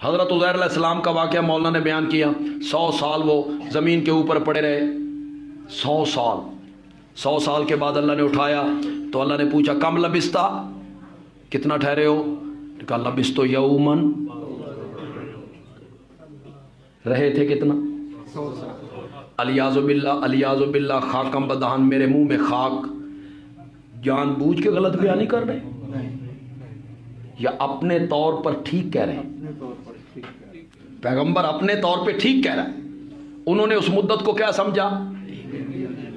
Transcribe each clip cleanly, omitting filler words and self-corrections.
حضرت عزیر علیہ السلام کا واقعہ مولانا نے بیان کیا. 100 سال وہ زمین کے اوپر پڑے رہے. 100 سال کے بعد اللہ نے اٹھایا تو اللہ نے پوچھا کم لبستا، کتنا ٹھہرے ہو؟ کہا لبستو یومن، رہے تھے کتنا؟ 100 سال. الیاذ باللہ خاکم بدہن، میرے منہ میں خاک. جان بوجھ کے غلط بیان نہیں کر رہے یا اپنے طور پر ٹھیک کہہ رہے ہیں؟ اپنے طور پر ٹھیک ہے. پیغمبر اپنے طور پہ ٹھیک کہہ رہا ہے. انہوں نے اس مدت کو کیا سمجھا؟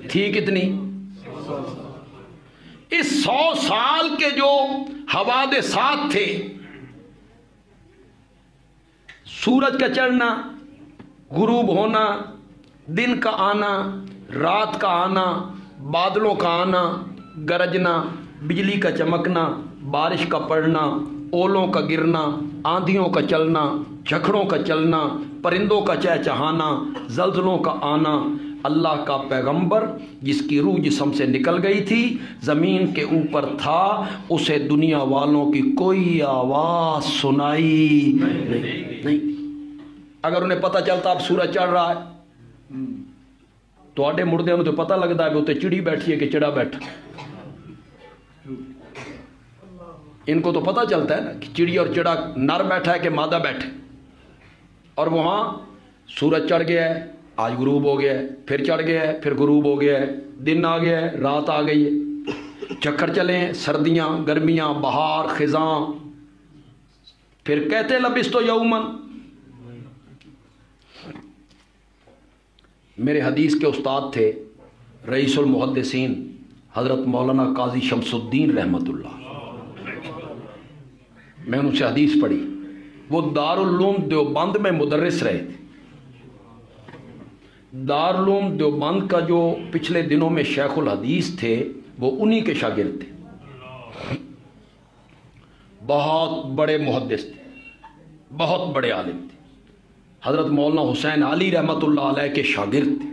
تھی کتنی؟ 100 سال. اس 100 سال کے جو حوادثات تھے، سورج کا چڑھنا، غروب ہونا، دن کا آنا، رات کا آنا، بادلوں کا آنا، گرجنا، بجلی کا چمکنا، بارش کا پڑنا، اولوں کا گرنا، آندھیوں کا چلنا، جھکڑوں کا چلنا، پرندوں کا چہچہانا، زلزلوں کا آنا. اللہ کا پیغمبر جس کی روح جسم سے نکل گئی تھی، زمین کے اوپر تھا، اسے دنیا والوں کی کوئی آواز سنائی نہیں. اگر انہیں پتہ چلتا اب سورج چڑھ رہا ہے تو آڈے مردے انہیں تو پتہ لگتا ہے کہ اتنے چڑی بیٹھی ہے کہ چڑا بیٹھا. ان کو تو پتہ چلتا ہے نا کہ چڑی اور چڑا نر بیٹھا ہے کہ مادہ بیٹھے. اور وہاں سورج چڑھ گیا ہے، آج غروب ہو گیا ہے، پھر چڑھ گیا ہے، پھر غروب ہو گیا ہے، دن آ گیا ہے، رات آ گئی ہے، چکر چلے ہیں، سردیاں، گرمیاں، بہار، خزاں. پھر کہتے لبستو یومن. میرے حدیث کے استاد تھے رئیس المحدثین حضرت مولانا قاضی شمس الدین رحمۃ اللہ. میں ان سے حدیث پڑھی. وہ دارالعلوم دیوبند میں مدرس رہے تھے. دارالعلوم دیوبند کا جو پچھلے دنوں میں شیخ الحدیث تھے وہ انہی کے شاگرد تھے. بہت بڑے محدث تھے، بہت بڑے عالم تھے. حضرت مولانا حسین علی رحمۃ اللہ علیہ کے شاگرد تھے.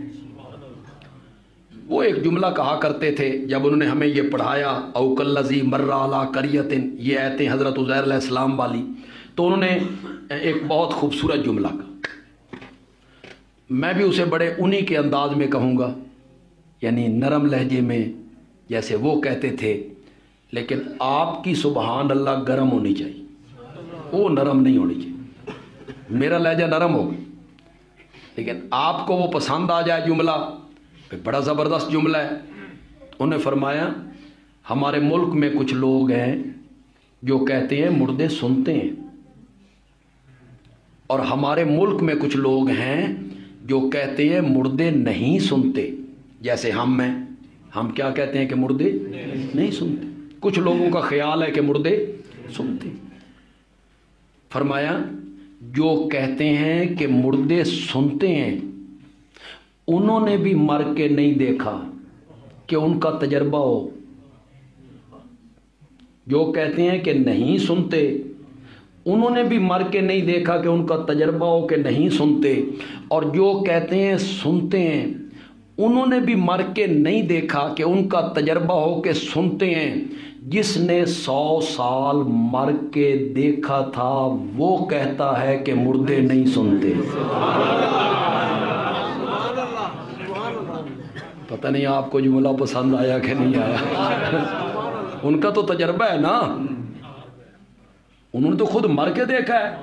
وہ ایک جملہ کہا کرتے تھے جب انہوں نے ہمیں یہ پڑھایا او کالذی مر علی قریۃ، یہ آیتیں حضرت عزیر علیہ السلام والی، تو انہوں نے ایک بہت خوبصورت جملہ کہا. میں بھی اسے بڑے انہی کے انداز میں کہوں گا، یعنی نرم لہجے میں جیسے وہ کہتے تھے. لیکن آپ کی سبحان اللہ گرم ہونی چاہیے، وہ نرم نہیں ہونی چاہیے. میرا لہجہ نرم ہوگا لیکن آپ کو وہ پسند آ جائے جملہ، بڑا زبردست جملہ ہے. انہوں نے فرمایا ہمارے ملک میں کچھ لوگ ہیں جو کہتے ہیں مردے سنتے ہیں، اور ہمارے ملک میں کچھ لوگ ہیں جو کہتے ہیں مردے نہیں سنتے. جیسے ہم کیا کہتے ہیں کہ مردے نہیں سنتے. کچھ لوگوں کا خیال ہے کہ مردے سنتے. فرمایا جو کہتے ہیں کہ مردے سنتے ہیں انہوں نے بھی مر کے نہیں دیکھا کہ ان کا تجربہ ہو. جو کہتے ہیں کہ نہیں سنتے انہوں نے بھی مر کے نہیں دیکھا کہ ان کا تجربہ ہو کہ نہیں سنتے. اور جو کہتے ہیں سنتے ہیں انہوں نے بھی مر کے نہیں دیکھا کہ ان کا تجربہ ہو کہ سنتے ہیں. جس نے 100 سال مر کے دیکھا تھا وہ کہتا ہے کہ مردے نہیں سنتے. پتہ نہیں آپ کو جملہ پسند آیا کہ نہیں آیا. ان کا تو تجربہ ہے نا، انہوں نے تو خود مر کے دیکھا ہے.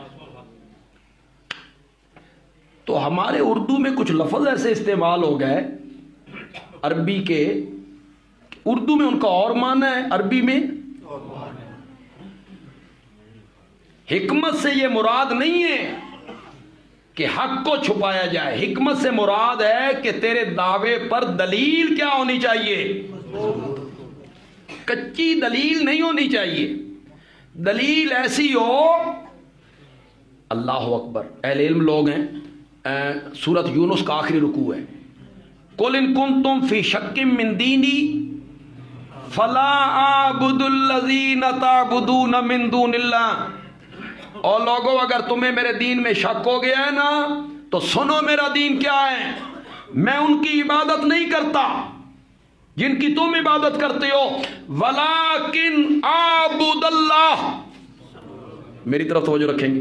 تو ہمارے اردو میں کچھ لفظ ایسے استعمال ہو گئے عربی کے، اردو میں ان کا اور معنی ہے، عربی میں حکمت سے یہ مراد نہیں ہے کہ حق کو چھپایا جائے. حکمت سے مراد ہے کہ تیرے دعوے پر دلیل کیا ہونی چاہیے، کچی دلیل نہیں ہونی چاہیے. دلیل ایسی ہو. اللہ اکبر. اہل علم لوگ ہیں، سورت یونس کا آخری رکوع ہے. قل ان کنتم فی شک من دینی فلا اعبد الذین تعبدون من دون اللہ. اور لوگوں اگر تمہیں میرے دین میں شک ہو گیا ہے نا تو سنو میرا دین کیا ہے. میں ان کی عبادت نہیں کرتا جن کی تم عبادت کرتے ہو، ولیکن اعبد اللہ. میری طرف توجہ رکھیں گے.